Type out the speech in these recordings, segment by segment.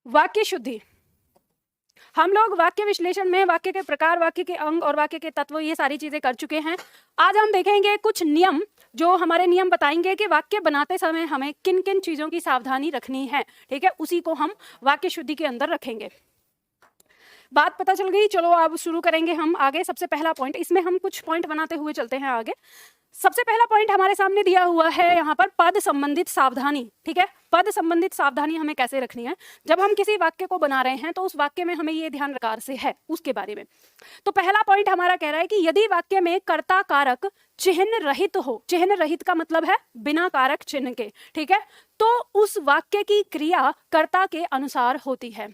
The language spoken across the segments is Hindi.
वाक्य शुद्धि। हम लोग वाक्य विश्लेषण में वाक्य के प्रकार, वाक्य के अंग और वाक्य के तत्व, ये सारी चीजें कर चुके हैं। आज हम देखेंगे कुछ नियम, जो हमारे नियम बताएंगे कि वाक्य बनाते समय हमें किन किन चीजों की सावधानी रखनी है। ठीक है, उसी को हम वाक्य शुद्धि के अंदर रखेंगे। बात पता चल गई? चलो अब शुरू करेंगे हम आगे। सबसे पहला पॉइंट, इसमें हम कुछ पॉइंट बनाते हुए चलते हैं आगे। सबसे पहला पॉइंट हमारे सामने दिया हुआ है यहाँ पर, पद संबंधित सावधानी। ठीक है, पद संबंधित सावधानी हमें कैसे रखनी है जब हम किसी वाक्य को बना रहे हैं, तो उस वाक्य में हमें ये ध्यान प्रकार से है उसके बारे में। तो पहला पॉइंट हमारा कह रहा है कि यदि वाक्य में कर्ता कारक चिन्ह रहित हो, चिन्ह रहित का मतलब है बिना कारक चिन्ह के, ठीक है, तो उस वाक्य की क्रिया कर्ता के अनुसार होती है।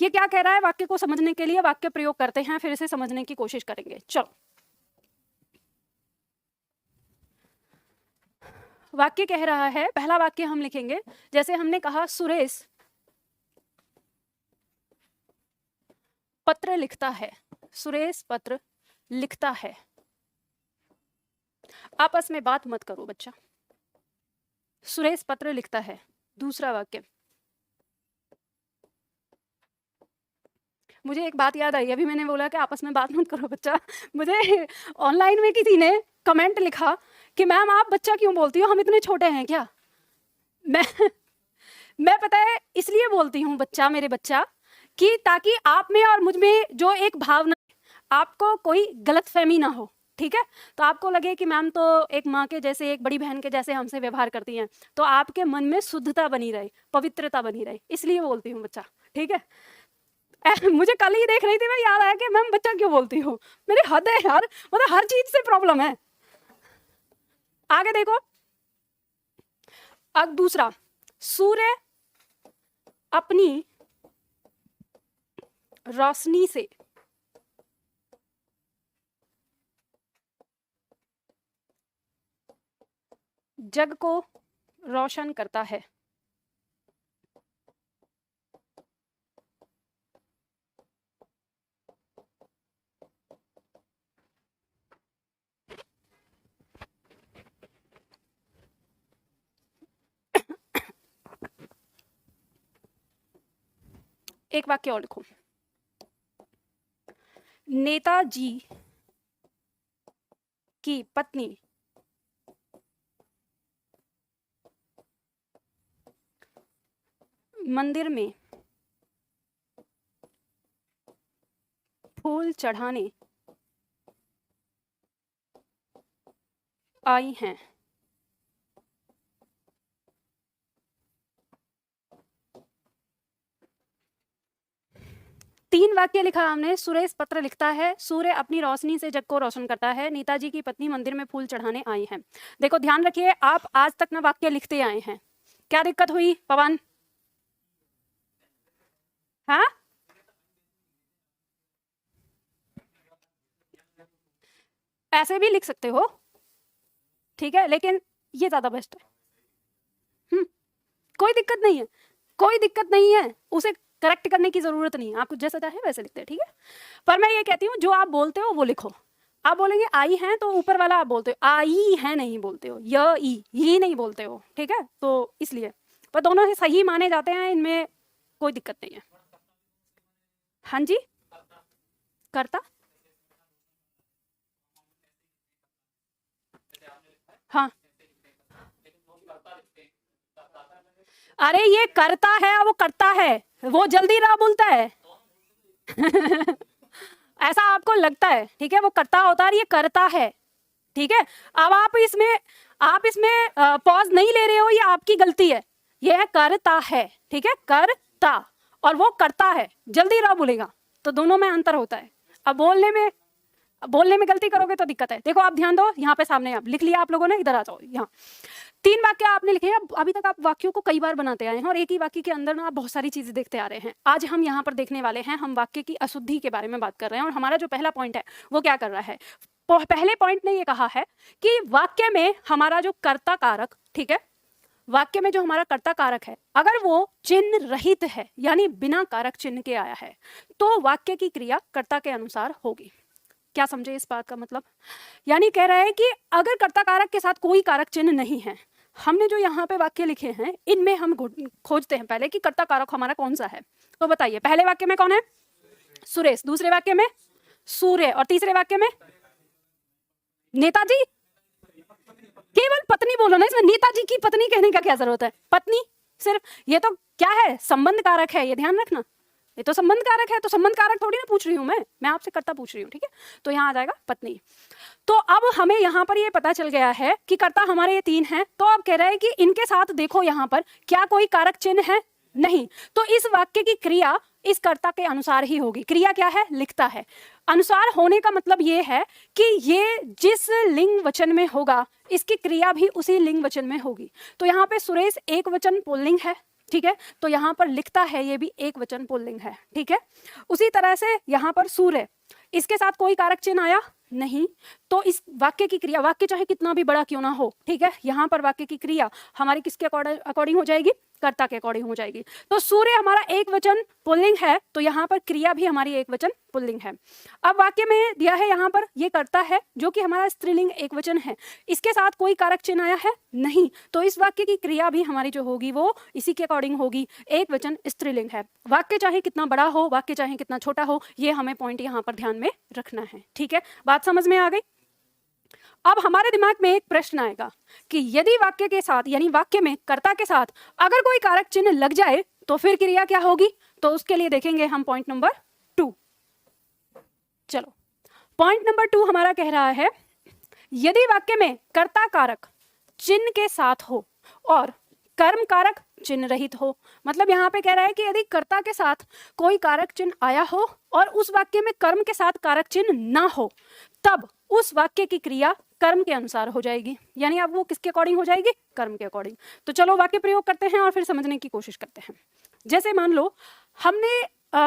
ये क्या कह रहा है? वाक्य को समझने के लिए वाक्य प्रयोग करते हैं, फिर इसे समझने की कोशिश करेंगे। चलो, वाक्य कह रहा है, पहला वाक्य हम लिखेंगे, जैसे हमने कहा सुरेश पत्र लिखता है। सुरेश पत्र लिखता है। आपस में बात मत करो बच्चा। सुरेश पत्र लिखता है। दूसरा वाक्य, मुझे एक बात याद आई, अभी मैंने बोला कि आपस में बात मत करो बच्चा, मुझे ऑनलाइन में किसी ने कमेंट लिखा कि मैम आप बच्चा क्यों बोलती हो, हम इतने छोटे हैं क्या? मैं पता है इसलिए बोलती हूँ बच्चा, मेरे बच्चा, कि ताकि आप में और मुझ में जो एक भावना, आपको कोई गलतफहमी ना हो। ठीक है, तो आपको लगे कि मैम तो एक माँ के जैसे, एक बड़ी बहन के जैसे हमसे व्यवहार करती हैं, तो आपके मन में शुद्धता बनी रहे, पवित्रता बनी रहे, इसलिए बोलती हूँ बच्चा। ठीक है, मुझे कल ही देख रही थी मैं, याद आया कि मैम बच्चा क्यों बोलती हो। मेरी हद है यार, मतलब हर चीज से प्रॉब्लम है। आगे देखो, अब दूसरा, सूर्य अपनी रोशनी से जग को रोशन करता है। एक वाक्य और लिखो, नेताजी की पत्नी मंदिर में फूल चढ़ाने आई हैं। तीन वाक्य लिखा हमने। सुरेश पत्र लिखता है, सूर्य अपनी रोशनी से जग को रोशन करता है, नेताजी की पत्नी मंदिर में फूल चढ़ाने आई हैं। देखो ध्यान रखिए, आप आज तक ना वाक्य लिखते आए हैं, क्या दिक्कत हुई पवन? हाँ, ऐसे भी लिख सकते हो, ठीक है, लेकिन ये ज्यादा बेस्ट है। कोई दिक्कत नहीं है, कोई दिक्कत नहीं है, उसे करेक्ट करने की जरूरत नहीं है, आपको जैसा चाहे वैसे लिखते हैं। ठीक है, पर मैं ये कहती हूँ जो आप बोलते हो वो लिखो। आप बोलेंगे आई हैं, तो ऊपर वाला आप बोलते हो, आई है नहीं बोलते हो, ये नहीं बोलते हो। ठीक है, तो इसलिए, पर दोनों ही सही माने जाते हैं, इनमें कोई दिक्कत नहीं है। हाँ जी, करता, हाँ, अरे ये करता है, वो करता है, वो जल्दी राह बोलता है। ऐसा आपको लगता है, ठीक है, वो करता होता है, ये करता है। ठीक है, अब आप इसमें पॉज नहीं ले रहे हो, ये आपकी गलती है। ये है करता है, ठीक है, करता, और वो करता है, जल्दी राह बोलेगा, तो दोनों में अंतर होता है। अब बोलने में गलती करोगे तो दिक्कत है। देखो आप ध्यान दो, यहाँ पे सामने आप लिख लिया आप लोगों ने, इधर आ जाओ। यहाँ तीन वाक्य आपने लिखे हैं। अभी तक आप वाक्यों को कई बार बनाते आए हैं, और एक ही वाक्य के अंदर ना आप बहुत सारी चीजें देखते आ रहे हैं। आज हम यहाँ पर देखने वाले हैं, हम वाक्य की अशुद्धि के बारे में बात कर रहे हैं, और हमारा जो पहला पॉइंट है वो क्या कर रहा है? पहले पॉइंट ने ये कहा है कि वाक्य में हमारा जो कर्ता कारक, ठीक है, वाक्य में जो हमारा कर्ता कारक है, अगर वो चिन्ह रहित है, यानी बिना कारक चिन्ह के आया है, तो वाक्य की क्रिया कर्ता के अनुसार होगी। क्या समझे इस बात का मतलब? यानी कह रहा है कि अगर कर्ता कारक के साथ कोई कारक चिन्ह नहीं है, हमने जो यहाँ पे वाक्य लिखे हैं इनमें हम खोजते हैं पहले कि कर्ता कारक हमारा कौन सा है। तो बताइए, पहले वाक्य में कौन है? सुरेश। दूसरे वाक्य में सूर्य। और तीसरे वाक्य में नेताजी। केवल पत्नी बोलो ना, इसमें नेताजी की पत्नी कहने का क्या जरूरत है? पत्नी सिर्फ, ये तो क्या है? संबंध कारक है, ये ध्यान रखना। ये तो संबंध कारक है, तो संबंध कारक थोड़ी ना पूछ रही हूं मैं आपसे कर्ता पूछ रही हूँ, ठीक है? तो यहाँ आ जाएगा पत्नी। तो अब हमें यहाँ पर ये पता चल गया है कि कर्ता हमारे ये 3 हैं। तो अब कह रहे हैं कि इनके साथ देखो यहाँ पर क्या कोई कारक चिन्ह है? नहीं। तो इस वाक्य की क्रिया इस कर्ता के अनुसार ही होगी। क्रिया क्या है? लिखता है। अनुसार होने का मतलब ये है कि ये जिस लिंग वचन में होगा इसकी क्रिया भी उसी लिंग वचन में होगी। तो यहाँ पे सुरेश एक वचन पुल्लिंग है, ठीक है? तो यहाँ पर लिखता है ये भी एक वचन पुल्लिंग है, ठीक है? उसी तरह से यहाँ पर सूर्य, इसके साथ कोई कारक चिन्ह आया नहीं, तो इस वाक्य की क्रिया, वाक्य चाहे कितना भी बड़ा क्यों ना हो, ठीक है, यहाँ पर वाक्य की क्रिया हमारी किसके अकॉर्डिंग हो जाएगी? कर्ता के अकॉर्डिंग हो जाएगी। तो सूर्य हमारा एक वचन पुल्लिंग है, तो यहाँ पर क्रिया भी हमारी एक वचन पुल्लिंग है। अब वाक्य में दिया है यहाँ पर ये कर्ता है जो कि हमारा स्त्रीलिंग एक वचन है, इसके साथ कोई कारक चिन्ह आया है नहीं, तो इस वाक्य की क्रिया भी हमारी जो होगी वो इसी के अकॉर्डिंग होगी, एक वचन स्त्रीलिंग है। वाक्य चाहे कितना बड़ा हो, वाक्य चाहे कितना छोटा हो, ये हमें पॉइंट यहाँ पर ध्यान में रखना है, ठीक है? बात समझ में आ गई? अब हमारे दिमाग में एक प्रश्न आएगा कि यदि वाक्य के साथ, यानी वाक्य में कर्ता के साथ अगर कोई कारक चिन्ह लग जाए तो फिर क्रिया क्या होगी? तो उसके लिए देखेंगे हम पॉइंट नंबर 2। चलो, पॉइंट नंबर 2 हमारा कह रहा है यदि वाक्य में कर्ता कारक चिन्ह के साथ हो और कर्म कारक चिन्ह रहित हो। मतलब यहाँ पे कह रहा है कि यदि कर्ता के साथ कोई कारक चिन्ह आया हो और उस वाक्य में कर्म के साथ कारक चिन्ह ना हो, तब उस वाक्य की क्रिया कर्म के अनुसार हो जाएगी। यानी अब वो किसके अकॉर्डिंग हो जाएगी? कर्म के अकॉर्डिंग। तो चलो वाक्य प्रयोग करते हैं और फिर समझने की कोशिश करते हैं। जैसे मान लो हमने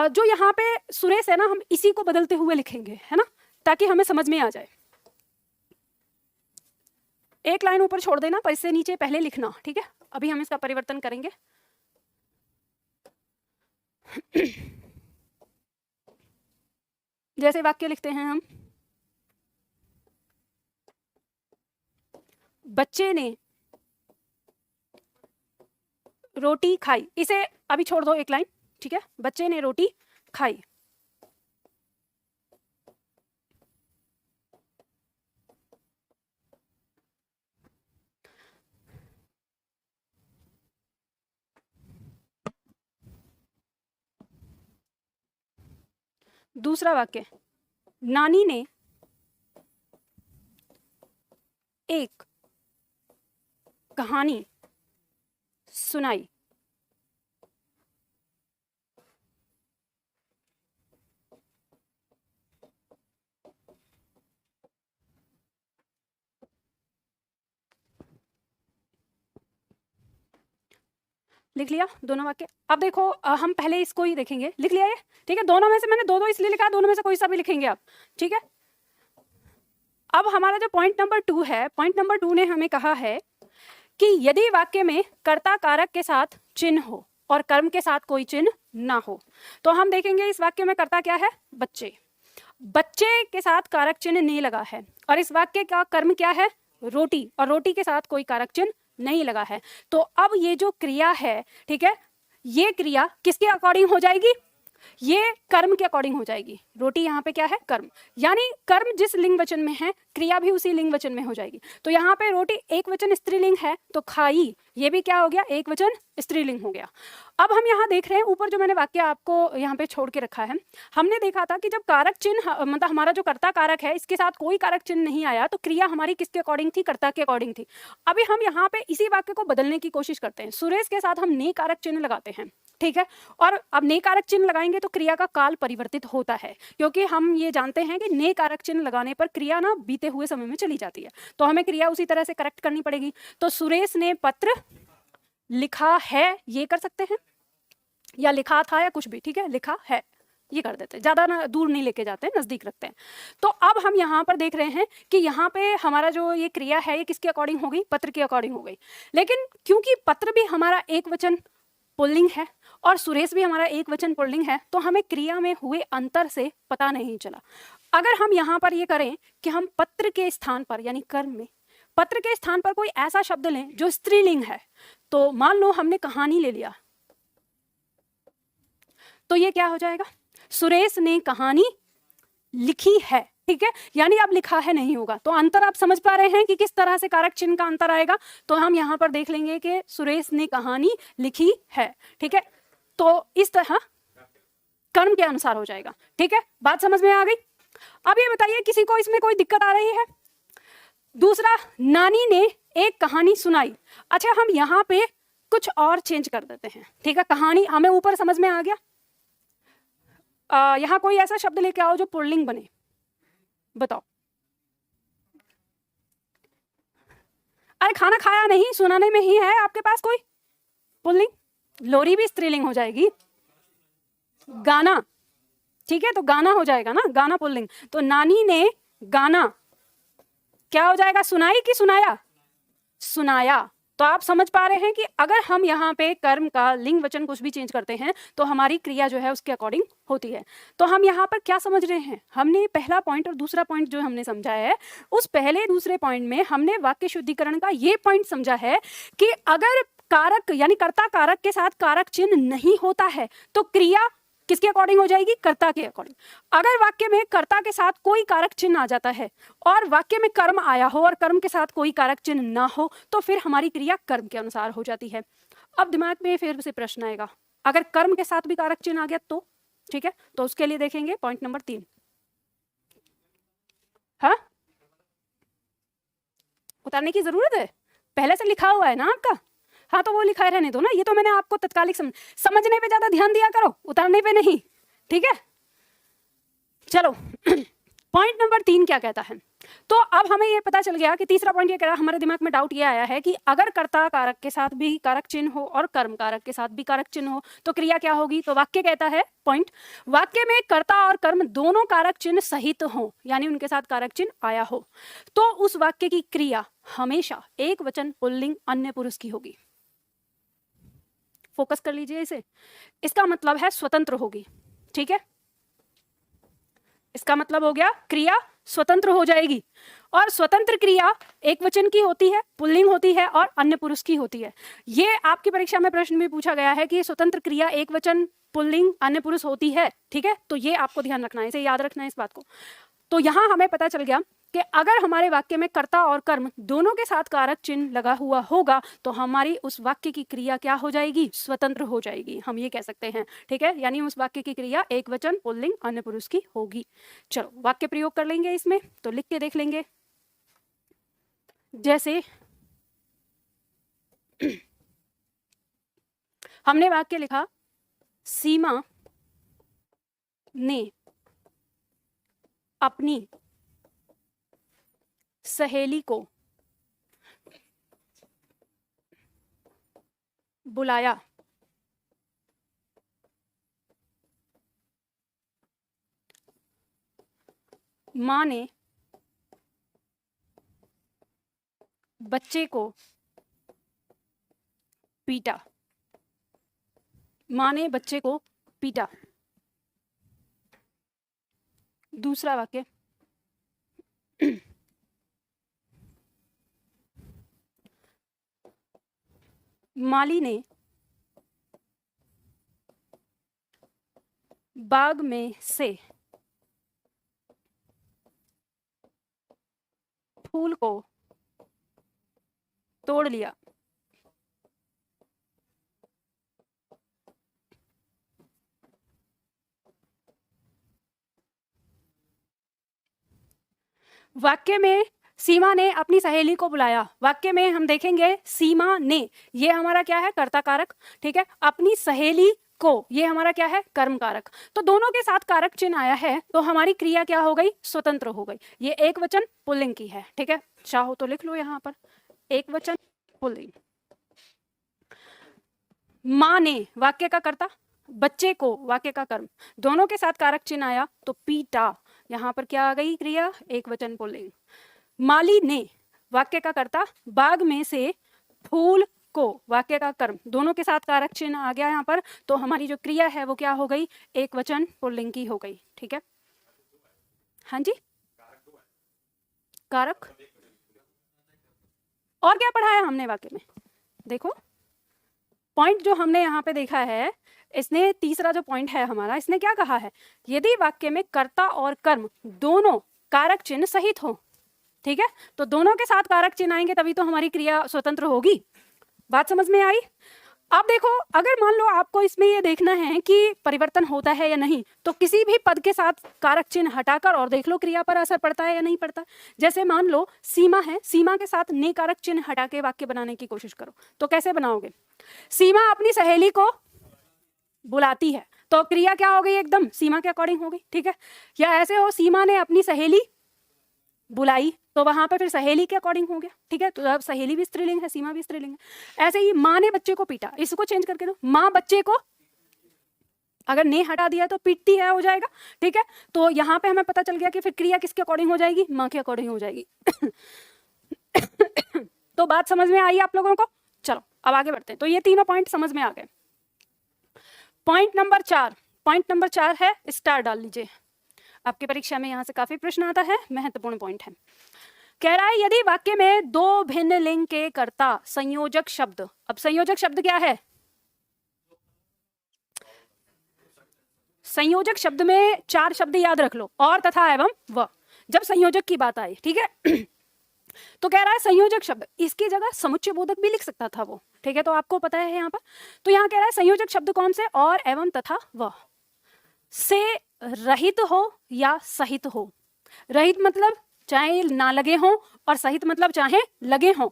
जो यहाँ पे सुरेश है ना, हम इसी को बदलते हुए लिखेंगे, है ना, ताकि हमें समझ में आ जाए। एक लाइन ऊपर छोड़ देना, पर इससे नीचे पहले लिखना, ठीक है? अभी हम इसका परिवर्तन करेंगे। जैसे वाक्य लिखते हैं हम, बच्चे ने रोटी खाई। इसे अभी छोड़ दो एक लाइन, ठीक है? बच्चे ने रोटी खाई। दूसरा वाक्य, नानी ने एक कहानी सुनाई। लिख लिया दोनों वाक्य। अब देखो हम पहले इसको ही देखेंगे। लिख लिया ये, ठीक है? दोनों में से मैंने दो इसलिए लिखा, दोनों में से कोई सा भी लिखेंगे आप, ठीक है? अब हमारा जो पॉइंट नंबर 2 है, पॉइंट नंबर 2 ने हमें कहा है कि यदि वाक्य में कर्ता कारक के साथ चिन्ह हो और कर्म के साथ कोई चिन्ह ना हो, तो हम देखेंगे इस वाक्य में कर्ता क्या है? बच्चे। बच्चे के साथ कारक चिन्ह नहीं लगा है, और इस वाक्य का कर्म क्या है? रोटी, और रोटी के साथ कोई कारक चिन्ह नहीं लगा है। तो अब ये जो क्रिया है, ठीक है, ये क्रिया किसके अकॉर्डिंग हो जाएगी? ये कर्म के अकॉर्डिंग हो जाएगी। रोटी यहाँ पे क्या है? कर्म। यानी कर्म जिस लिंग वचन में है, क्रिया भी उसी लिंग वचन में हो जाएगी। तो यहाँ पे रोटी एक वचन स्त्रीलिंग है, तो खाई ये भी क्या हो गया? एक वचन स्त्रीलिंग हो गया। अब हम यहाँ देख रहे हैं ऊपर जो मैंने वाक्य आपको यहाँ पे छोड़ के रखा है, हमने देखा था कि जब कारक चिन्ह, मतलब हमारा जो कर्ता कारक है, इसके साथ कोई कारक चिन्ह नहीं आया, तो क्रिया हमारी किसके अकॉर्डिंग थी? कर्ता के अकॉर्डिंग थी। अभी हम यहाँ पे इसी वाक्य को बदलने की कोशिश करते हैं। सुरेश के साथ हम ने कारक चिन्ह लगाते हैं, ठीक है? और अब ने कारक चिन्ह लगाएंगे तो क्रिया का काल परिवर्तित होता है, क्योंकि हम ये जानते हैं कि ने कारक चिन्ह लगाने पर क्रिया ना बीते हुए समय में चली जाती है, तो हमें क्रिया उसी तरह से करेक्ट करनी पड़ेगी। तो सुरेश ने पत्र लिखा है, ये कर सकते हैं, या लिखा था, या कुछ भी, ठीक है? लिखा है ये कर देते हैं, ज्यादा ना दूर नहीं लेके जाते हैं, नजदीक रखते हैं। तो अब हम यहाँ पर देख रहे हैं कि यहाँ पे हमारा जो ये क्रिया है ये किसके अकॉर्डिंग हो गई? पत्र के अकॉर्डिंग हो गई। लेकिन क्योंकि पत्र भी हमारा एक वचन पुल्लिंग है और सुरेश भी हमारा एक वचन पुल्लिंग है, तो हमें क्रिया में हुए अंतर से पता नहीं चला। अगर हम यहाँ पर ये करें कि हम पत्र के स्थान पर, यानी कर्म में पत्र के स्थान पर कोई ऐसा शब्द लें जो स्त्रीलिंग है। तो मान लो हमने कहानी ले लिया, तो ये क्या हो जाएगा, सुरेश ने कहानी लिखी है, ठीक है, यानी अब लिखा है नहीं होगा। तो अंतर आप समझ पा रहे हैं कि किस तरह से कारक चिन्ह का अंतर आएगा। तो हम यहाँ पर देख लेंगे कि सुरेश ने कहानी लिखी है, ठीक है, तो इस तरह कर्म के अनुसार हो जाएगा, ठीक है, बात समझ में आ गई। अब ये बताइए किसी को इसमें कोई दिक्कत आ रही है? दूसरा, नानी ने एक कहानी सुनाई। अच्छा, हम यहाँ पे कुछ और चेंज कर देते हैं, ठीक है, कहानी हमें ऊपर समझ में आ गया। यहाँ कोई ऐसा शब्द लेके आओ जो पुल्लिंग बने, बताओ। अरे खाना खाया नहीं, सुनाने में ही है आपके पास कोई पुल्लिंग? लोरी भी स्त्रीलिंग हो जाएगी। गाना, ठीक है, तो गाना हो जाएगा ना, गाना पुल्लिंग। तो नानी ने गाना क्या हो जाएगा, सुनाई कि सुनाया? सुनाया। तो आप समझ पा रहे हैं कि अगर हम यहाँ पे कर्म का लिंग वचन कुछ भी चेंज करते हैं तो हमारी क्रिया जो है उसके अकॉर्डिंग होती है। तो हम यहाँ पर क्या समझ रहे हैं, हमने पहला पॉइंट और दूसरा पॉइंट जो हमने समझा है, उस पहले दूसरे पॉइंट में हमने वाक्य शुद्धिकरण का ये पॉइंट समझा है कि अगर कारक यानी कर्ता कारक के साथ कारक चिन्ह नहीं होता है तो क्रिया किसके अकॉर्डिंग हो जाएगी, कर्ता के अकॉर्डिंग। अगर वाक्य में कर्ता के साथ कोई कारक चिन्ह आ जाता है और वाक्य में कर्म आया हो और कर्म के साथ कोई कारक चिन्ह ना हो तो फिर हमारी क्रिया कर्म के अनुसार हो जाती है। अब दिमाग में फिर से प्रश्न आएगा, अगर कर्म के साथ भी कारक चिन्ह आ गया तो, ठीक है, तो उसके लिए देखेंगे पॉइंट नंबर 3। हाँ, उतारने की जरूरत है, पहले से लिखा हुआ है ना आपका। हाँ, तो वो लिखा है रहने दो ना, ये तो मैंने आपको तत्कालिक समझने पे ज्यादा ध्यान दिया करो, उतारने पे नहीं, ठीक है। चलो पॉइंट नंबर 3 क्या कहता है, तो अब हमें ये पता चल गया कि तीसरा पॉइंट ये कह रहा है, हमारे दिमाग में डाउट ये आया है कि अगर कर्ता कारक के साथ भी कारक चिन्ह हो और कर्म कारक के साथ भी कारक चिन्ह हो तो क्रिया क्या होगी। तो वाक्य कहता है पॉइंट, वाक्य में कर्ता और कर्म दोनों कारक चिन्ह सहित हो, यानी उनके साथ कारक चिन्ह आया हो, तो उस वाक्य की क्रिया हमेशा एक वचन पुल्लिंग अन्य पुरुष की होगी। फोकस कर लीजिए इसे, इसका मतलब है स्वतंत्र होगी, ठीक है, इसका मतलब हो गया क्रिया स्वतंत्र हो जाएगी। और स्वतंत्र क्रिया एक वचन की होती है, पुल्लिंग होती है और अन्य पुरुष की होती है। ये आपकी परीक्षा में प्रश्न में पूछा गया है कि स्वतंत्र क्रिया एक वचन पुल्लिंग अन्य पुरुष होती है, ठीक है, तो ये आपको ध्यान रखना है, इसे याद रखना है इस बात को। तो यहाँ हमें पता चल गया कि अगर हमारे वाक्य में कर्ता और कर्म दोनों के साथ कारक चिन्ह लगा हुआ होगा तो हमारी उस वाक्य की क्रिया क्या हो जाएगी, स्वतंत्र हो जाएगी, हम ये कह सकते हैं, ठीक है, यानी उस वाक्य की क्रिया एक वचन पुल्लिंग अन्य पुरुष की होगी। चलो वाक्य प्रयोग कर लेंगे इसमें, तो लिख के देख लेंगे। जैसे हमने वाक्य लिखा, सीमा ने अपनी सहेली को बुलाया। माँ ने बच्चे को पीटा। माँ ने बच्चे को पीटा। दूसरा वाक्य, माली ने बाग में से फूल को तोड़ लिया। वाक्य में सीमा ने अपनी सहेली को बुलाया, वाक्य में हम देखेंगे सीमा ने, ये हमारा क्या है, कर्ता कारक, ठीक है, अपनी सहेली को, ये हमारा क्या है, कर्म कारक। तो दोनों के साथ कारक चिन्ह आया है तो हमारी क्रिया क्या हो गई, स्वतंत्र हो गई। ये एक वचन पुल्लिंग की है, ठीक है, चाहो तो लिख लो यहाँ पर एक वचन पुल्लिंग। माँ ने वाक्य का कर्ता, बच्चे को वाक्य का कर्म, दोनों के साथ कारक चिन्ह आया तो पीटा, यहाँ पर क्या आ गई क्रिया, एक वचन पुल्लिंग। माली ने वाक्य का कर्ता, बाग में से फूल को वाक्य का कर्म, दोनों के साथ कारक चिन्ह आ गया यहाँ पर, तो हमारी जो क्रिया है वो क्या हो गई, एक वचन पुल्लिंग की हो गई, ठीक है। हाँ जी, कारक और क्या पढ़ा है हमने वाक्य में, देखो पॉइंट जो हमने यहाँ पे देखा है, इसने तीसरा जो पॉइंट है हमारा, इसने क्या कहा है, यदि वाक्य में कर्ता और कर्म दोनों कारक चिन्ह सहित हो, ठीक है, तो दोनों के साथ कारक चिन्ह आएंगे तभी तो हमारी क्रिया स्वतंत्र होगी। बात समझ में आई? अब देखो, अगर मान लो आपको इसमें ये देखना है कि परिवर्तन होता है या नहीं, तो किसी भी पद के साथ कारक चिन्ह हटाकर और देख लो क्रिया पर असर पड़ता है या नहीं पड़ता। जैसे मान लो सीमा है, सीमा के साथ ने कारक चिन्ह हटा के वाक्य बनाने की कोशिश करो, तो कैसे बनाओगे? सीमा अपनी सहेली को बुलाती है, तो क्रिया क्या हो गई, एकदम सीमा के अकॉर्डिंग हो गई, ठीक है। या ऐसे हो, सीमा ने अपनी सहेली बुलाई, तो वहां पर फिर सहेली के अकॉर्डिंग हो गया, ठीक है। तो अब सहेली भी स्त्रीलिंग है, सीमा भी स्त्रीलिंग है। ऐसे ही माँ ने बच्चे को पीटा, इसको चेंज करके दो, माँ बच्चे को, अगर ने हटा दिया तो पीटती है हो जाएगा, ठीक है। तो यहाँ पे हमें पता चल गया कि फिर क्रिया किसके अकॉर्डिंग हो जाएगी, माँ के अकॉर्डिंग हो जाएगी। तो बात समझ में आई आप लोगों को? चलो अब आगे बढ़ते हैं। तो ये तीनों पॉइंट समझ में आ गए। पॉइंट नंबर 4, पॉइंट नंबर 4 है, स्टार डाल लीजिए, आपकी परीक्षा में यहाँ से काफी प्रश्न आता है, महत्वपूर्ण पॉइंट है। कह रहा है यदि वाक्य में दो भिन्न लिंग के कर्ता संयोजक शब्द, अब संयोजक शब्द क्या है, संयोजक शब्द में 4 शब्द याद रख लो, और, तथा, एवं, व, जब संयोजक की बात आई, ठीक है। तो कह रहा है संयोजक शब्द, इसकी जगह समुच्चय बोधक भी लिख सकता था वो, ठीक है, तो आपको पता है यहाँ पर। तो यहाँ कह रहा है संयोजक शब्द कौन से, और, एवं, तथा, व से रहित हो या सहित हो। रहित मतलब चाहे ना लगे हों, और सहित मतलब चाहे लगे हों,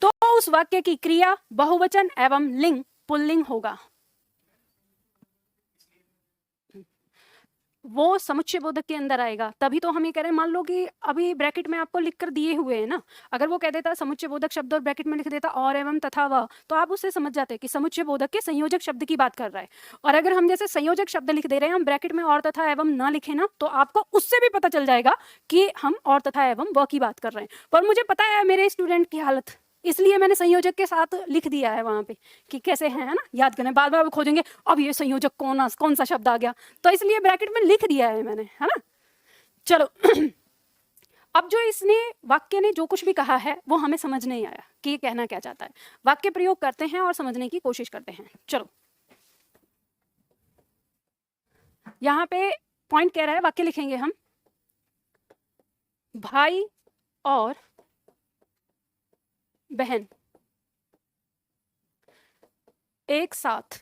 तो उस वाक्य की क्रिया बहुवचन एवं लिंग पुल्लिंग होगा। वो समुच्चय बोधक के अंदर आएगा, तभी तो हम ये कह रहे हैं। मान लो कि अभी ब्रैकेट में आपको लिखकर दिए हुए हैं ना, अगर वो कह देता समुच्चय बोधक शब्द और ब्रैकेट में लिख देता और, एवं, तथा, वह, तो आप उससे समझ जाते कि समुच्चय बोधक के संयोजक शब्द की बात कर रहा है। और अगर हम जैसे संयोजक शब्द लिख दे रहे हैं, हम ब्रैकेट में और, तथा, एवं ना लिखे ना, तो आपको उससे भी पता चल जाएगा कि हम और, तथा, एवं, वह की बात कर रहे हैं। पर मुझे पता है मेरे स्टूडेंट की हालत, इसलिए मैंने संयोजक के साथ लिख दिया है वहां पे कि कैसे है ना, याद करने, बार बार खोजेंगे अब ये संयोजक कौन सा शब्द आ गया, तो इसलिए ब्रैकेट में लिख दिया है मैंने, है ना। चलो अब जो इसने वाक्य ने जो कुछ भी कहा है वो हमें समझ नहीं आया कि ये कहना क्या चाहता है। वाक्य प्रयोग करते हैं और समझने की कोशिश करते हैं। चलो यहाँ पे पॉइंट कह रहा है, वाक्य लिखेंगे हम, भाई और बहन एक साथ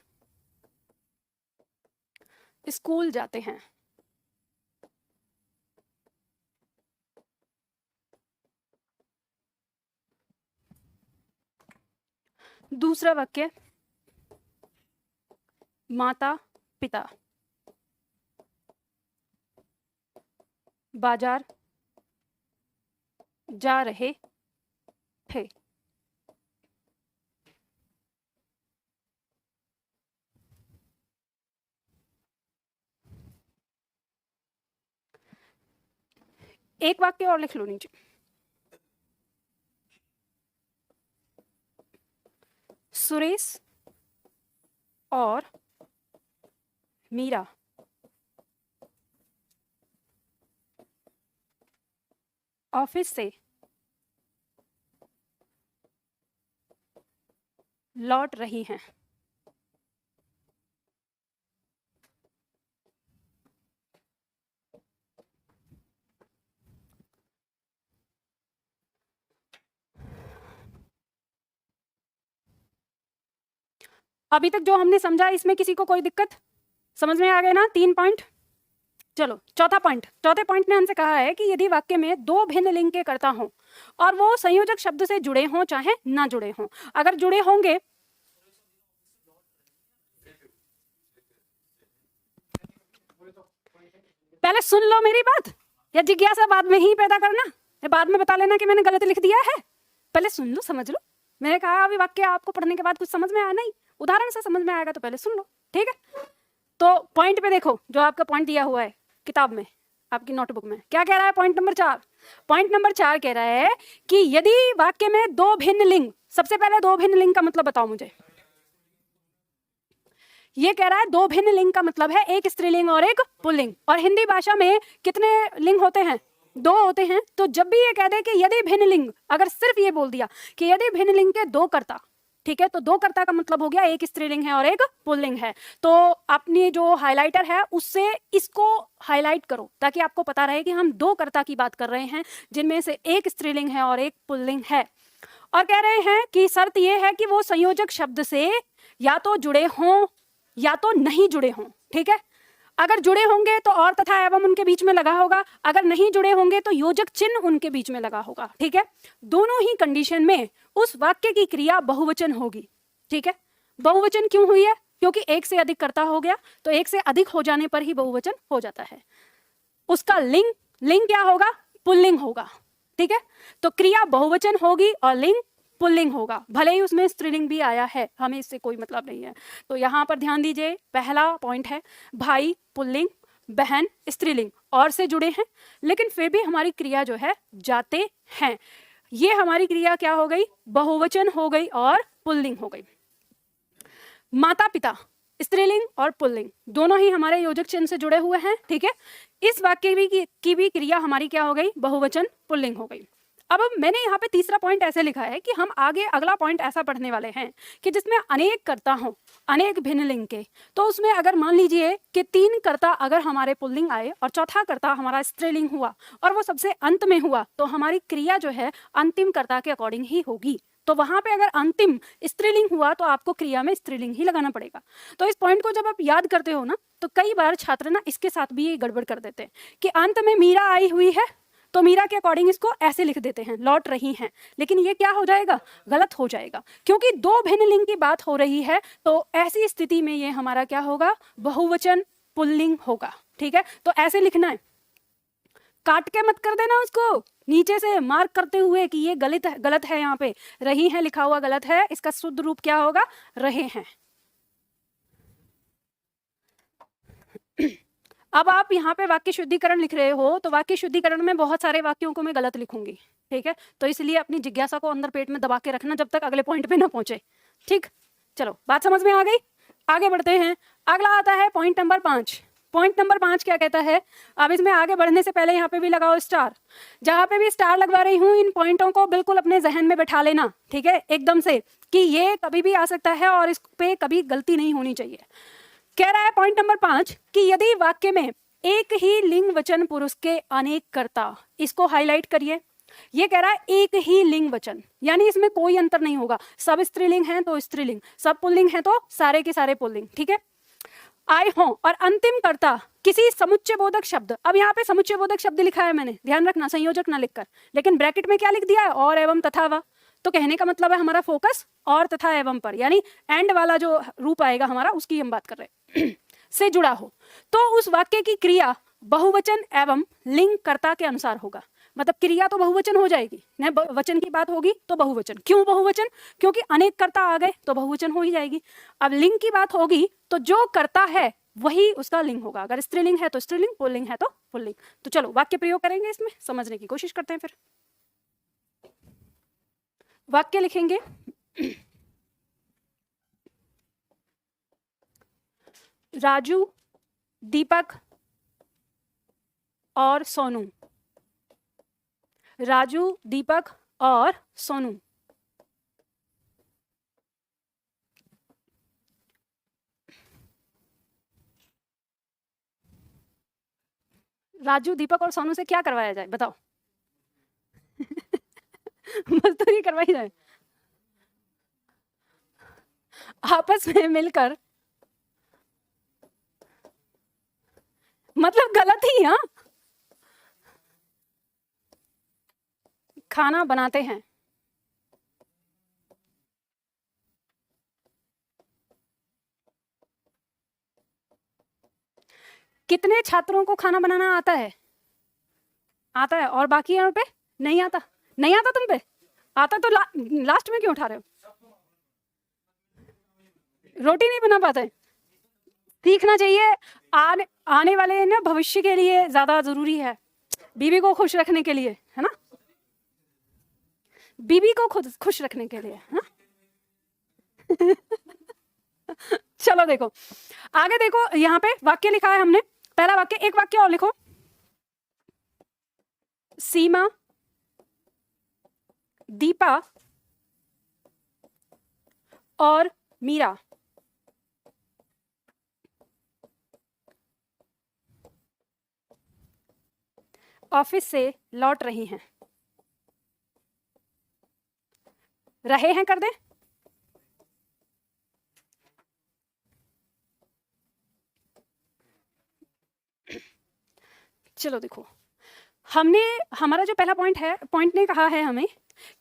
स्कूल जाते हैं। दूसरा वाक्य, माता पिता बाजार जा रहे थे। एक वाक्य और लिख लो नीचे, सुरेश और मीरा ऑफिस से लौट रही हैं। अभी तक जो हमने समझा, इसमें किसी को कोई दिक्कत? समझ में आ गए ना 3 पॉइंट? चलो चौथा पॉइंट, चौथे पॉइंट ने हमसे कहा है कि यदि वाक्य में दो भिन्न लिंग के कर्ता हों और वो संयोजक शब्द से जुड़े हों चाहे ना जुड़े हों, अगर जुड़े होंगे, पहले सुन लो मेरी बात, या जिज्ञासा बाद में ही पैदा करना, या बाद में बता लेना कि मैंने गलत लिख दिया है। पहले सुन लो, समझ लो। मैंने कहा अभी वाक्य आपको पढ़ने के बाद कुछ समझ में आया नहीं, उदाहरण से समझ में आएगा, तो पहले सुन लो, ठीक है। तो पॉइंट पे देखो, जो आपका पॉइंट दिया हुआ है किताब में, आपकी नोटबुक में, क्या कह रहा है? पॉइंट नंबर 4, पॉइंट नंबर 4 कह रहा है कि यदि वाक्य में दो भिन्न लिंग, सबसे पहले दो भिन्न लिंग का मतलब बताओ मुझे। ये कह रहा है दो भिन्न लिंग का मतलब है एक स्त्रीलिंग और एक पुल्लिंग। और हिंदी भाषा में कितने लिंग होते हैं? दो होते हैं, तो जब भी ये कह दे कि यदि भिन्न लिंग, अगर सिर्फ ये बोल दिया कि यदि भिन्न लिंग के दो कर्ता, ठीक है, तो दो कर्ता का मतलब हो गया एक स्त्रीलिंग है और एक पुल्लिंग है। तो अपनी जो हाइलाइटर है उससे इसको हाईलाइट करो ताकि आपको पता रहे कि हम दो कर्ता की बात कर रहे हैं जिनमें से एक स्त्रीलिंग है और एक पुल्लिंग है। और कह रहे हैं कि शर्त यह है कि वो संयोजक शब्द से या तो जुड़े हों या तो नहीं जुड़े हों, ठीक है। अगर जुड़े होंगे तो और तथा एवं उनके बीच में लगा होगा, अगर नहीं जुड़े होंगे तो योजक चिन्ह उनके बीच में लगा होगा, ठीक है। दोनों ही कंडीशन में उस वाक्य की क्रिया बहुवचन होगी, ठीक है। बहुवचन क्यों हुई है? क्योंकि एक से अधिक कर्ता हो गया, तो एक से अधिक हो जाने पर ही बहुवचन हो जाता है। उसका लिंग, लिंग क्या होगा? पुल्लिंग होगा, ठीक है। तो क्रिया बहुवचन होगी और लिंग पुल्लिंग होगा, भले ही उसमें स्त्रीलिंग भी आया है, हमें इससे कोई मतलब नहीं है। तो यहाँ पर ध्यान दीजिए, पहला पॉइंट है भाई पुल्लिंग, बहन स्त्रीलिंग, और से जुड़े हैं लेकिन फिर भी हमारी क्रिया जो है जाते हैं, ये हमारी क्रिया क्या हो गई? बहुवचन हो गई और पुल्लिंग हो गई। माता पिता स्त्रीलिंग और पुल्लिंग दोनों ही हमारे योजक चिन्ह से जुड़े हुए हैं, ठीक है। इस वाक्य की भी क्रिया हमारी क्या हो गई? बहुवचन पुल्लिंग हो गई। अब मैंने यहाँ पे तीसरा पॉइंट ऐसे लिखा है कि हम आगे अगला पॉइंट ऐसा पढ़ने वाले हैं कि जिसमें अनेक कर्ता हों, अनेक भिन्न लिंग के, तो उसमें अगर मान लीजिए कि तीन कर्ता अगर हमारे पुल्लिंग आए और चौथा कर्ता हमारा स्त्रीलिंग हुआ और वो सबसे अंत में हुआ, तो हमारी क्रिया जो है अंतिम कर्ता के अकॉर्डिंग ही होगी। तो वहां पे अगर अंतिम स्त्रीलिंग हुआ तो आपको क्रिया में स्त्रीलिंग ही लगाना पड़ेगा। तो इस पॉइंट को जब आप याद करते हो ना, तो कई बार छात्र ना इसके साथ भी ये गड़बड़ कर देते हैं कि अंत में मीरा आई हुई है तो मीरा के अकॉर्डिंग इसको ऐसे लिख देते हैं, लौट रही हैं, लेकिन ये क्या हो जाएगा? गलत हो जाएगा, क्योंकि दो भिन्न लिंग की बात हो रही है। तो ऐसी स्थिति में ये हमारा क्या होगा? बहुवचन पुल्लिंग होगा, ठीक है। तो ऐसे लिखना है, काट के मत कर देना उसको, नीचे से मार्क करते हुए कि ये गलत है, यहाँ पे रही है लिखा हुआ गलत है, इसका शुद्ध रूप क्या होगा? रहे हैं। अब आप यहाँ पे वाक्य शुद्धिकरण लिख रहे हो, तो वाक्य शुद्धिकरण में बहुत सारे वाक्यों को मैं गलत लिखूंगी, ठीक है। तो इसलिए अपनी जिज्ञासा को अंदर पेट में दबा के रखना जब तक अगले पॉइंट पे ना पहुंचे, ठीक। चलो, बात समझ में आ गई? आगे बढ़ते हैं। अगला आता है पॉइंट नंबर 5। पॉइंट नंबर 5 क्या कहता है? अब इसमें आगे बढ़ने से पहले यहाँ पे भी लगाओ स्टार। जहां पे भी स्टार लगवा रही हूँ, इन पॉइंटों को बिल्कुल अपने जहन में बैठा लेना, ठीक है, एकदम से, कि ये कभी भी आ सकता है और इस पे कभी गलती नहीं होनी चाहिए। कह रहा है पॉइंट नंबर 5 कि यदि वाक्य में एक ही लिंग वचन पुरुष के अनेक कर्ता, इसको हाईलाइट करिए। ये कह रहा है एक ही लिंग वचन, यानी इसमें कोई अंतर नहीं होगा, सब स्त्रीलिंग हैं तो स्त्रीलिंग, सब पुल्लिंग हैं तो सारे के सारे पुल्लिंग, ठीक है। आए हों और अंतिम कर्ता किसी समुच्चय बोधक शब्द, अब यहाँ पे समुच्चय बोधक शब्द लिखा है मैंने, ध्यान रखना, संयोजक ना लिखकर, लेकिन ब्रैकेट में क्या लिख दिया है? और एवं तथा व। तो कहने का मतलब है हमारा फोकस और तथा एवं पर, यानी एंड वाला जो रूप आएगा हमारा, उसकी हम बात कर रहे हैं से जुड़ा हो, तो उस वाक्य की क्रिया बहुवचन एवं लिंग कर्ता के अनुसार होगा। मतलब क्रिया तो बहुवचन हो जाएगी, न वचन की बात होगी तो बहुवचन। क्यों बहुवचन? क्योंकि अनेक कर्ता आ गए तो बहुवचन हो ही जाएगी। अब लिंग की बात होगी तो जो कर्ता है वही उसका लिंग होगा, अगर स्त्रीलिंग है तो स्त्रीलिंग, पुल्लिंग है तो पुल्लिंग। तो चलो वाक्य प्रयोग करेंगे, इसमें समझने की कोशिश करते हैं। फिर वाक्य लिखेंगे, राजू, दीपक और सोनू। राजू, दीपक और सोनू। राजू, दीपक और सोनू से क्या करवाया जाए बताओ? मजदूरी करवाई जाए, आपस में मिलकर, मतलब गलत ही, हाँ, खाना बनाते हैं। कितने छात्रों को खाना बनाना आता है? आता है, और बाकी यहाँ पे नहीं आता? नहीं आता तुम पे? आता तो लास्ट में क्यों उठा रहे हो? रोटी नहीं बना पाते? सीखना चाहिए, आने वाले ना भविष्य के लिए ज्यादा जरूरी है, बीवी को खुश रखने के लिए, है ना, बीवी को खुद खुश रखने के लिए, है? चलो देखो आगे, देखो यहाँ पे वाक्य लिखा है हमने, पहला वाक्य, एक वाक्य और लिखो। सीमा, दीपा और मीरा ऑफिस से लौट रही हैं। रहे हैं कर दें? चलो देखो, हमने हमारा जो पहला पॉइंट ने कहा है हमें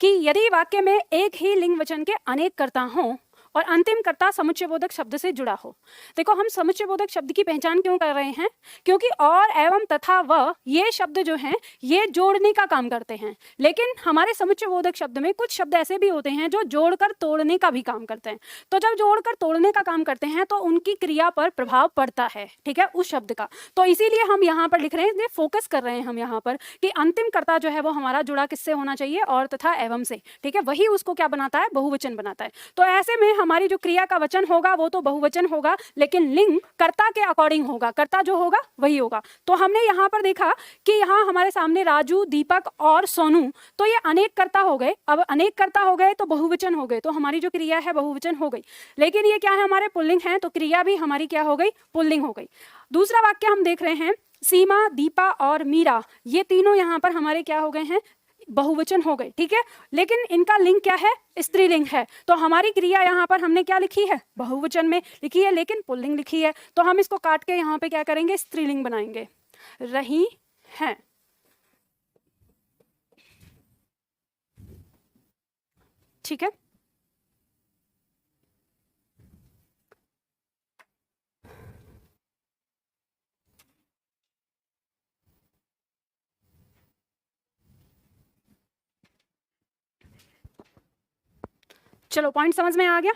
कि यदि वाक्य में एक ही लिंग वचन के अनेक कर्ता हों और अंतिम कर्ता समुच्चयबोधक शब्द से जुड़ा हो। देखो, हम समुच्चयबोधक शब्द की पहचान क्यों कर रहे हैं? क्योंकि और, एवं, तथा, व ये शब्द जो हैं ये जोड़ने का काम करते हैं, लेकिन हमारे समुच्चयबोधक शब्द में कुछ शब्द ऐसे भी होते हैं जो जोड़कर तोड़ने का भी काम करते हैं। तो जब जोड़कर तोड़ने का काम करते हैं तो उनकी क्रिया पर प्रभाव पड़ता है, ठीक है, उस शब्द का। तो इसीलिए हम यहाँ पर लिख रहे हैं, फोकस कर रहे हैं हम यहाँ पर कि अंतिम कर्ता जो है वो हमारा जुड़ा किससे होना चाहिए? और, तथा, एवं से, ठीक है। वही उसको क्या बनाता है? बहुवचन बनाता है। तो ऐसे में हमारी जो क्रिया का वचन होगा वो तो बहुवचन होगा, लेकिन लिंग कर्ता के अकॉर्डिंग होगा, कर्ता जो होगा वही होगा। तो हमने यहाँ पर देखा कि यहाँ हमारे सामने राजू, दीपक और सोनू, तो ये अनेक कर्ता हो गए। अब अनेक कर्ता हो गए तो बहुवचन हो गए, तो हमारी जो क्रिया है बहुवचन हो गई। लेकिन ये क्या है? हमारे पुल्लिंग है, तो क्रिया भी हमारी क्या हो गई? पुल्लिंग हो गई। दूसरा वाक्य हम देख रहे हैं, सीमा, दीपा और मीरा, ये तीनों यहाँ पर हमारे क्या हो गए हैं? बहुवचन हो गए, ठीक है। लेकिन इनका लिंग क्या है? स्त्रीलिंग है। तो हमारी क्रिया यहाँ पर हमने क्या लिखी है? बहुवचन में लिखी है, लेकिन पुल्लिंग लिखी है। तो हम इसको काट के यहाँ पे क्या करेंगे? स्त्रीलिंग बनाएंगे, रही हैं, ठीक है। चलो, पॉइंट समझ में आ गया?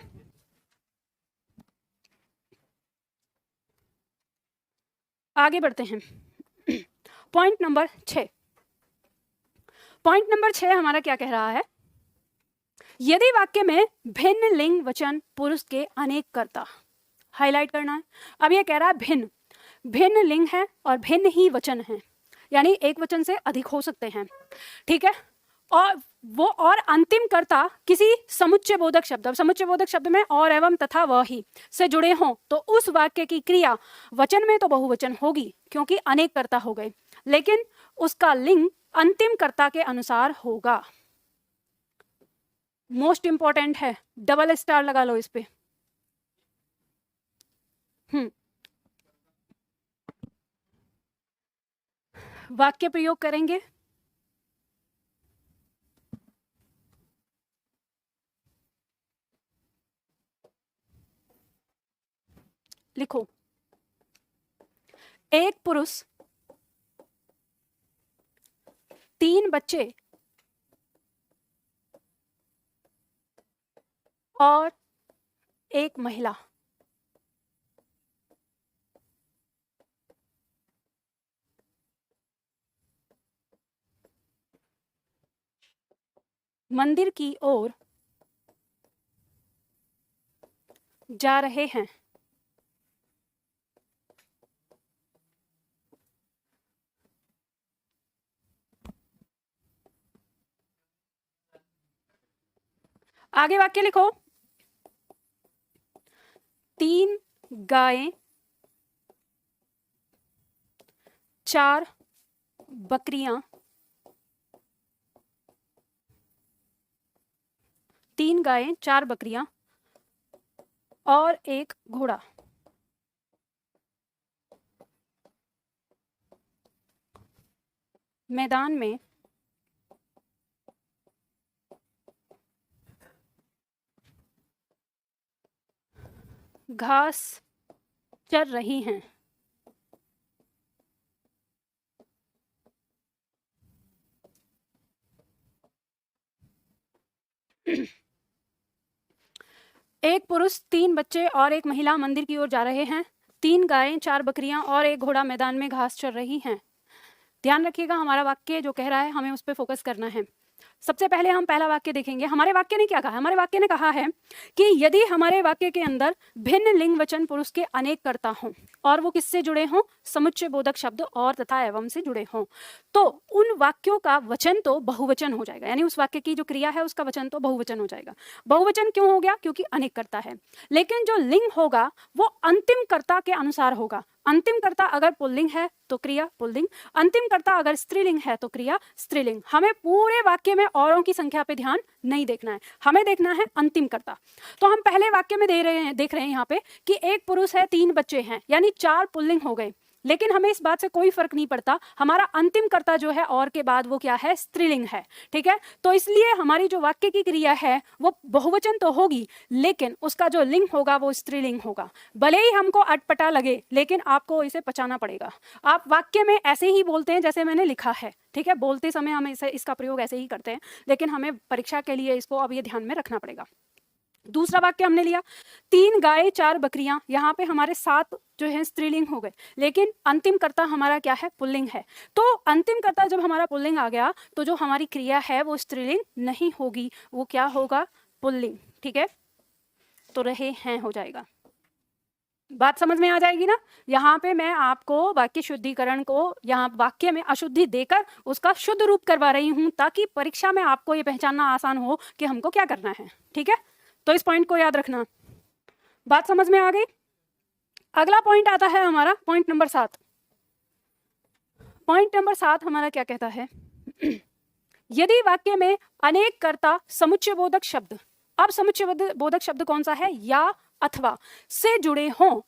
आगे बढ़ते हैं। Point number 6। पॉइंट नंबर 6 हमारा क्या कह रहा है? यदि वाक्य में भिन्न लिंग वचन पुरुष के अनेक कर्ता, हाईलाइट करना है। अब ये कह रहा है भिन्न, भिन्न लिंग है और भिन्न ही वचन है, यानी एक वचन से अधिक हो सकते हैं, ठीक है। और वो और अंतिम कर्ता किसी समुच्चयबोधक शब्द, अब समुच्चयबोधक शब्द में और, एवं, तथा, वह ही से जुड़े हों तो उस वाक्य की क्रिया वचन में तो बहुवचन होगी क्योंकि अनेक कर्ता हो गए, लेकिन उसका लिंग अंतिम कर्ता के अनुसार होगा। मोस्ट इंपॉर्टेंट है, डबल स्टार लगा लो इस पे। वाक्य प्रयोग करेंगे। लिखो, एक पुरुष, 3 बच्चे और एक महिला। मंदिर की ओर जा रहे हैं। आगे वाक्य लिखो, 3 गायें, 4 बकरियां, 3 गायें, 4 बकरियां और एक घोड़ा। मैदान में घास चर रही हैं। एक पुरुष, 3 बच्चे और एक महिला मंदिर की ओर जा रहे हैं। 3 गायें, 4 बकरियां और एक घोड़ा मैदान में घास चर रही हैं। ध्यान रखिएगा, हमारा वाक्य जो कह रहा है हमें उस पर फोकस करना है। सबसे पहले हम पहला वाक्य देखेंगे। हमारे वाक्य ने क्या कहा है? हमारे वाक्य ने कहा है कि यदि हमारे वाक्य के अंदर भिन्न लिंग वचन पुरुष के अनेक कर्ता हों और वो किससे जुड़े हों? समुच्चय बोधक शब्द और तथा एवं से जुड़े हों, तो उन वाक्यों का वचन तो बहुवचन हो जाएगा, यानी उस वाक्य की जो क्रिया है उसका वचन तो बहुवचन हो जाएगा। बहुवचन क्यों हो गया? क्योंकि अनेक कर्ता है। लेकिन जो लिंग होगा वो अंतिम कर्ता के अनुसार होगा। अंतिम कर्ता अगर पुल्लिंग है तो क्रिया पुल्लिंग, अंतिम कर्ता अगर स्त्रीलिंग है तो क्रिया स्त्रीलिंग। हमें पूरे वाक्य में औरों की संख्या पे ध्यान नहीं देखना है, हमें देखना है अंतिम कर्ता। तो हम पहले वाक्य में देख रहे हैं यहाँ पे कि एक पुरुष है, 3 बच्चे हैं, यानी 4 पुल्लिंग हो गए। लेकिन हमें इस बात से कोई फर्क नहीं पड़ता, हमारा अंतिम कर्ता जो है और के बाद वो क्या है? स्त्रीलिंग है। ठीक है, तो इसलिए हमारी जो वाक्य की क्रिया है वो बहुवचन तो होगी, लेकिन उसका जो लिंग होगा वो स्त्रीलिंग होगा। भले ही हमको अटपटा लगे, लेकिन आपको इसे पचाना पड़ेगा। आप वाक्य में ऐसे ही बोलते हैं जैसे मैंने लिखा है, ठीक है, बोलते समय हम इसका प्रयोग ऐसे ही करते हैं, लेकिन हमें परीक्षा के लिए इसको अब ये ध्यान में रखना पड़ेगा। दूसरा वाक्य हमने लिया, 3 गाय 4 बकरियां, यहाँ पे हमारे 7 जो है स्त्रीलिंग हो गए, लेकिन अंतिम कर्ता हमारा क्या है? पुल्लिंग है। तो अंतिम कर्ता जब हमारा पुल्लिंग आ गया तो जो हमारी क्रिया है वो स्त्रीलिंग नहीं होगी, वो क्या होगा? पुल्लिंग। ठीक है, तो रहे हैं हो जाएगा। बात समझ में आ जाएगी ना? यहाँ पे मैं आपको वाक्य शुद्धिकरण को, यहाँ वाक्य में अशुद्धि देकर उसका शुद्ध रूप करवा रही हूँ, ताकि परीक्षा में आपको ये पहचानना आसान हो कि हमको क्या करना है। ठीक है, तो इस पॉइंट को याद रखना। बात समझ में आ गई? अगला पॉइंट आता है हमारा पॉइंट नंबर 7। पॉइंट नंबर 7 हमारा क्या कहता है? यदि वाक्य में अनेक कर्ता समुच्चय बोधक शब्द, अब समुच्चय बोधक शब्द कौन सा है? या अथवा से जुड़े हों,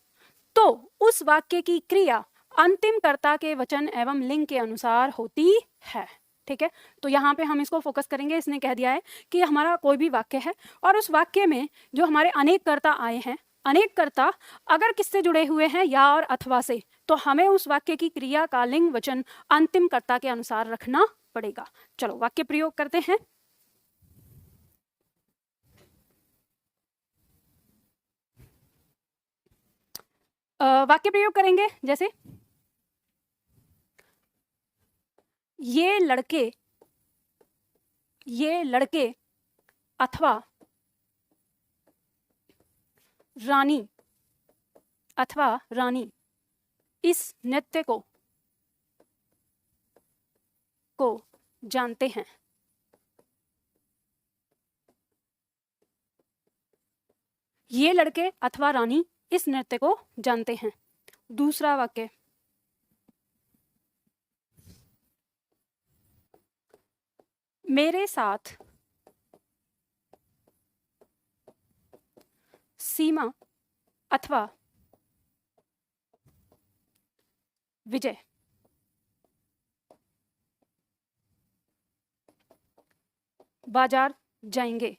तो उस वाक्य की क्रिया अंतिम कर्ता के वचन एवं लिंग के अनुसार होती है। ठीक है, तो यहाँ पे हम इसको फोकस करेंगे। इसने कह दिया है कि हमारा कोई भी वाक्य है और उस वाक्य में जो हमारे अनेक कर्ता आए हैं, अनेक कर्ता अगर किससे जुड़े हुए हैं? या और अथवा से, तो हमें उस वाक्य की क्रिया का लिंग वचन अंतिम कर्ता के अनुसार रखना पड़ेगा। चलो वाक्य प्रयोग करते हैं। वाक्य प्रयोग करेंगे जैसे, ये लड़के अथवा रानी इस नृत्य को जानते हैं। ये लड़के अथवा रानी इस नृत्य को जानते हैं। दूसरा वाक्य, मेरे साथ सीमा अथवा विजय बाजार जाएंगे।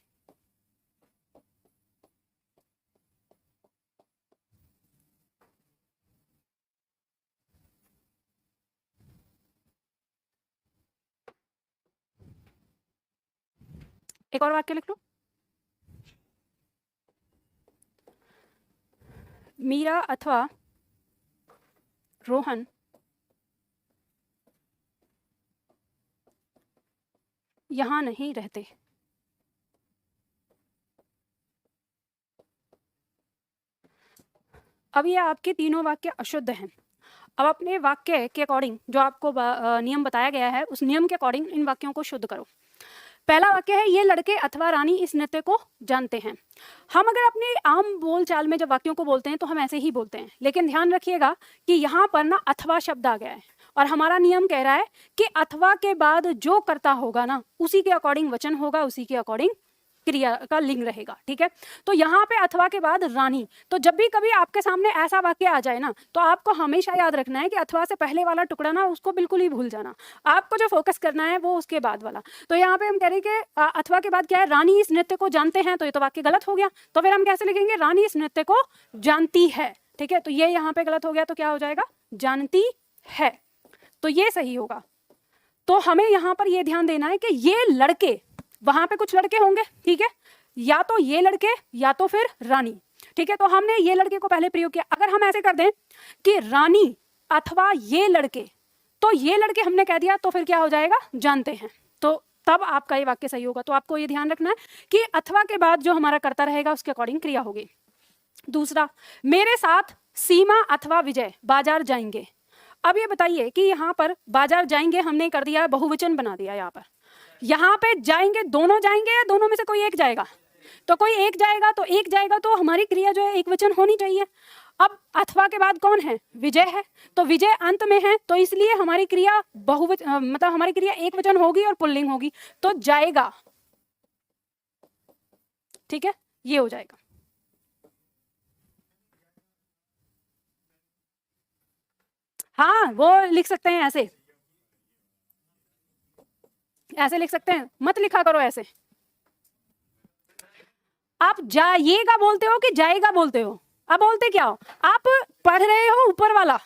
एक और वाक्य लिख लो, मीरा अथवा रोहन यहाँ नहीं रहते। अब ये आपके तीनों वाक्य अशुद्ध हैं। अब अपने वाक्य के अकॉर्डिंग जो आपको नियम बताया गया है, उस नियम के अकॉर्डिंग इन वाक्यों को शुद्ध करो। पहला वाक्य है, ये लड़के अथवा रानी इस नृत्य को जानते हैं। हम अगर अपने आम बोलचाल में जब वाक्यों को बोलते हैं तो हम ऐसे ही बोलते हैं, लेकिन ध्यान रखिएगा कि यहाँ पर ना अथवा शब्द आ गया है और हमारा नियम कह रहा है कि अथवा के बाद जो कर्ता होगा ना, उसी के अकॉर्डिंग वचन होगा, उसी के अकॉर्डिंग क्रिया का लिंग रहेगा। ठीक है, तो यहाँ पे अथवा के बाद रानी। तो जब भी कभी आपके सामने ऐसा वाक्य आ जाए ना, तो आपको हमेशा याद रखना है कि अथवा से पहले वाला टुकड़ा ना उसको बिल्कुल ही भूल जाना। आपको जो फोकस करना है वो उसके बाद वाला। तो यहाँ पे हम कह रहे हैं कि अथवा के बाद क्या है? रानी इस नृत्य को जानते हैं। तो ये तो वाक्य गलत हो गया, तो फिर हम कैसे लिखेंगे? रानी इस नृत्य को जानती है। ठीक है, तो ये यहाँ पे गलत हो गया, तो क्या हो जाएगा? जानती है। तो ये सही होगा। तो हमें यहाँ पर ये ध्यान देना है कि ये लड़के, वहां पे कुछ लड़के होंगे, ठीक है, या तो ये लड़के या तो फिर रानी। ठीक है, तो हमने ये लड़के को पहले प्रयोग किया। अगर हम ऐसे कर दें कि रानी अथवा ये लड़के, तो ये लड़के हमने कह दिया, तो फिर क्या हो जाएगा? जानते हैं। तो तब आपका ये वाक्य सही होगा। तो आपको ये ध्यान रखना है कि अथवा के बाद जो हमारा कर्ता रहेगा उसके अकॉर्डिंग क्रिया होगी। दूसरा, मेरे साथ सीमा अथवा विजय बाजार जाएंगे। अब ये बताइए कि यहाँ पर बाजार जाएंगे हमने कर दिया, बहुवचन बना दिया। यहाँ पे जाएंगे, दोनों जाएंगे या दोनों में से कोई एक जाएगा? तो कोई एक जाएगा, तो एक जाएगा तो हमारी क्रिया जो है एक वचन होनी चाहिए। अब अथवा के बाद कौन है? विजय है, तो विजय अंत में है, तो इसलिए हमारी क्रिया बहुवचन, मतलब हमारी क्रिया एक वचन होगी और पुल्लिंग होगी, तो जाएगा। ठीक है, ये हो जाएगा। हाँ, वो लिख सकते हैं ऐसे, ऐसे लिख सकते हैं, मत लिखा करो ऐसे। आप जाइएगा बोलते हो कि जाएगा बोलते हो? अब बोलते क्या हो? आप पढ़ रहे हो ऊपर वाला,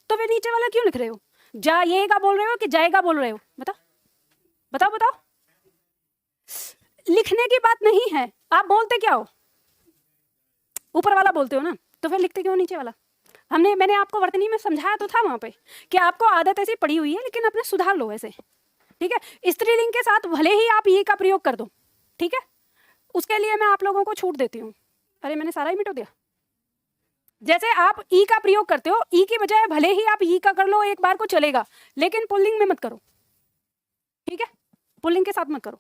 तो फिर नीचे वाला क्यों लिख रहे हो? जाइएगा बोल रहे हो कि जाएगा बोल रहे हो? बताओ बताओ बताओ। लिखने की बात नहीं है, आप बोलते क्या हो? ऊपर वाला बोलते हो ना, तो फिर लिखते क्यों नीचे वाला? मैंने आपको वर्तनी में समझाया तो था वहां पे कि आपको आदत ऐसी पड़ी हुई है, लेकिन अपने सुधार लो ऐसे। ठीक है, स्त्रीलिंग के साथ भले ही आप ये का प्रयोग कर दो, ठीक है, उसके लिए मैं आप लोगों को छूट देती हूँ। अरे मैंने सारा ही मिटो दिया। जैसे आप ई का प्रयोग करते हो, ई की बजाय भले ही आप ई का कर लो, एक बार को चलेगा, लेकिन पुल्लिंग में मत करो। ठीक है, पुल्लिंग के साथ मत करो।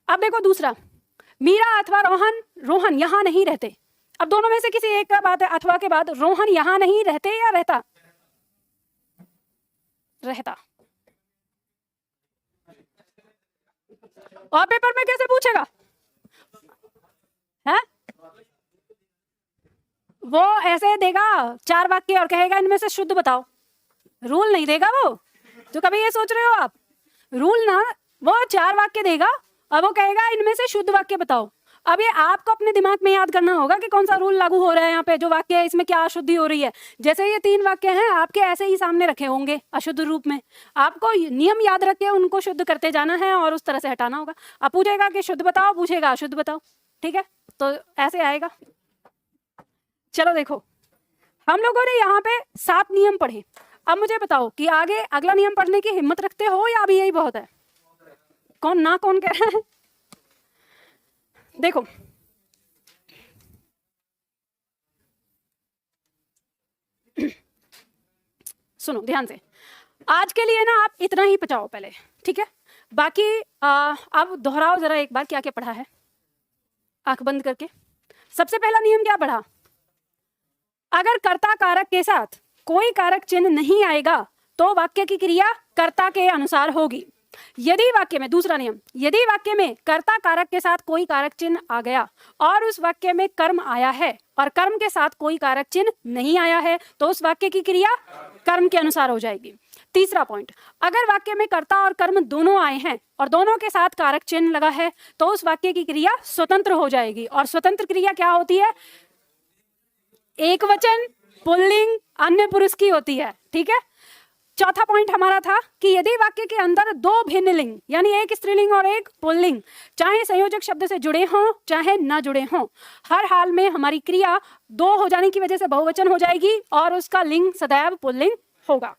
अब देखो दूसरा, मीरा अथवा रोहन यहाँ नहीं रहते। अब दोनों में से किसी एक का बात है, अथवा के बाद रोहन यहाँ नहीं रहते या रहता? रहता। और पेपर में कैसे पूछेगा? है वो ऐसे देगा 4 वाक्य और कहेगा इनमें से शुद्ध बताओ। रूल नहीं देगा वो, तो कभी ये सोच रहे हो आप? रूल ना, वो 4 वाक्य देगा और वो कहेगा इनमें से शुद्ध वाक्य बताओ। अब ये आपको अपने दिमाग में याद करना होगा कि कौन सा रूल लागू हो रहा है यहाँ पे, जो वाक्य है इसमें क्या अशुद्धि हो रही है। जैसे ये 3 वाक्य हैं आपके ऐसे ही सामने रखे होंगे अशुद्ध रूप में, आपको नियम याद रख के उनको शुद्ध करते जाना है और उस तरह से हटाना होगा। अब पूछेगा कि शुद्ध बताओ, पूछेगा अशुद्ध बताओ। ठीक है, तो ऐसे आएगा। चलो देखो, हम लोगों ने यहाँ पे 7 नियम पढ़े। अब मुझे बताओ कि आगे अगला नियम पढ़ने की हिम्मत रखते हो या अभी यही बहुत है? कौन ना कौन कह रहा है? देखो, सुनो ध्यान से, आज के लिए ना आप इतना ही पचाओ पहले, ठीक है? बाकी अब दोहराओ जरा एक बार क्या क्या पढ़ा है, आंख बंद करके। सबसे पहला नियम क्या पढ़ा? अगर कर्ता कारक के साथ कोई कारक चिन्ह नहीं आएगा तो वाक्य की क्रिया कर्ता के अनुसार होगी। यदि वाक्य में, दूसरा नियम, यदि वाक्य में कर्ता कारक के साथ कोई कारक चिन्ह आ गया और उस वाक्य में कर्म आया है और कर्म के साथ कोई कारक चिन्ह नहीं आया है तो उस वाक्य की क्रिया कर्म के अनुसार हो जाएगी। तीसरा पॉइंट, अगर वाक्य में कर्ता और कर्म दोनों आए हैं और दोनों के साथ कारक चिन्ह लगा है तो उस वाक्य की क्रिया स्वतंत्र हो जाएगी। और स्वतंत्र क्रिया क्या होती है? एक वचन, पुल्लिंग, अन्य पुरुष की होती है। ठीक है, चौथा पॉइंट हमारा था कि यदि वाक्य के अंदर 2 भिन्न लिंग, यानी एक स्त्रीलिंग और एक पुल्लिंग, चाहे संयोजक शब्द से जुड़े हों चाहे न जुड़े हों, हर हाल में हमारी क्रिया 2 हो जाने की वजह से बहुवचन हो जाएगी और उसका लिंग सदैव पुल्लिंग होगा।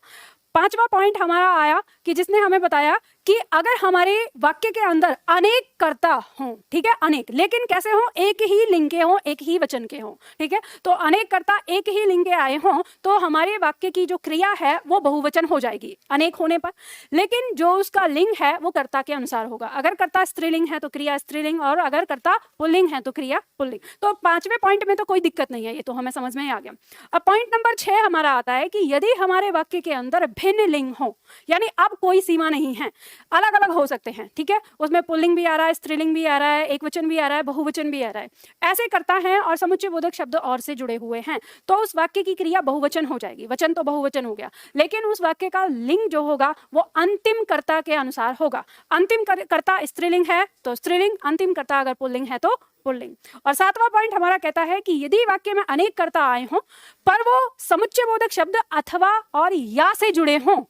पांचवा पॉइंट हमारा आया कि जिसने हमें बताया कि अगर हमारे वाक्य के अंदर अनेक कर्ता हों, ठीक है, अनेक, लेकिन कैसे हों? एक ही लिंग के हों, एक ही वचन के हों। ठीक है, तो अनेक कर्ता एक ही लिंग के आए हों तो हमारे वाक्य की जो क्रिया है वो बहुवचन हो जाएगी अनेक होने पर, लेकिन जो उसका लिंग है वो कर्ता के अनुसार होगा। अगर कर्ता स्त्रीलिंग है तो क्रिया स्त्रीलिंग, और अगर कर्ता पुल्लिंग है तो क्रिया पुल्लिंग। तो 5वें पॉइंट में तो कोई दिक्कत नहीं है, ये तो हमें समझ में आ गया। अब पॉइंट नंबर 6 हमारा आता है कि यदि हमारे वाक्य के अंदर भिन्न लिंग हो, यानी अब कोई सीमा नहीं है, अलग अलग हो सकते हैं, ठीक है, उसमें पुल्लिंग भी आ रहा है, स्त्रीलिंग भी आ रहा है, एक वचन भी आ रहा है, बहुवचन भी आ रहा है, ऐसे करता है और समुच्चय बोधक शब्द और से जुड़े हुए हैं, तो उस वाक्य की क्रिया बहुवचन हो जाएगी। वचन तो बहुवचन हो गया, लेकिन उस वाक्य का लिंग जो होगा वो अंतिम कर्ता के अनुसार होगा। अंतिम कर्ता स्त्रीलिंग है तो स्त्रीलिंग, अंतिम कर्ता अगर पुल्लिंग है तो पुल्लिंग। और 7वां पॉइंट हमारा कहता है कि यदि वाक्य में अनेक कर्ता आए हों पर वो समुच्चय बोधक शब्द अथवा और या से जुड़े हों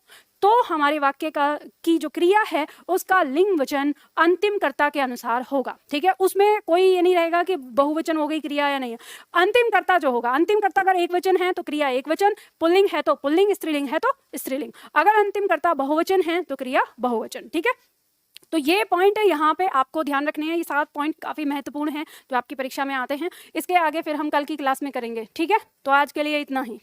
तो हमारे वाक्य की जो क्रिया है उसका लिंग वचन अंतिम कर्ता के अनुसार होगा। ठीक है, उसमें कोई ये नहीं रहेगा कि बहुवचन हो गई क्रिया या नहीं है। अंतिम कर्ता जो होगा, अंतिम कर्ता अगर एक वचन है तो क्रिया एक वचन, पुल्लिंग है तो पुल्लिंग, स्त्रीलिंग है तो स्त्रीलिंग। अगर अंतिम कर्ता बहुवचन है तो क्रिया बहुवचन। ठीक है, तो ये पॉइंट है, यहाँ पे आपको ध्यान रखने हैं। ये 7 पॉइंट काफ़ी महत्वपूर्ण हैं जो आपकी परीक्षा में आते हैं। इसके आगे फिर हम कल की क्लास में करेंगे। ठीक है, तो आज के लिए इतना ही।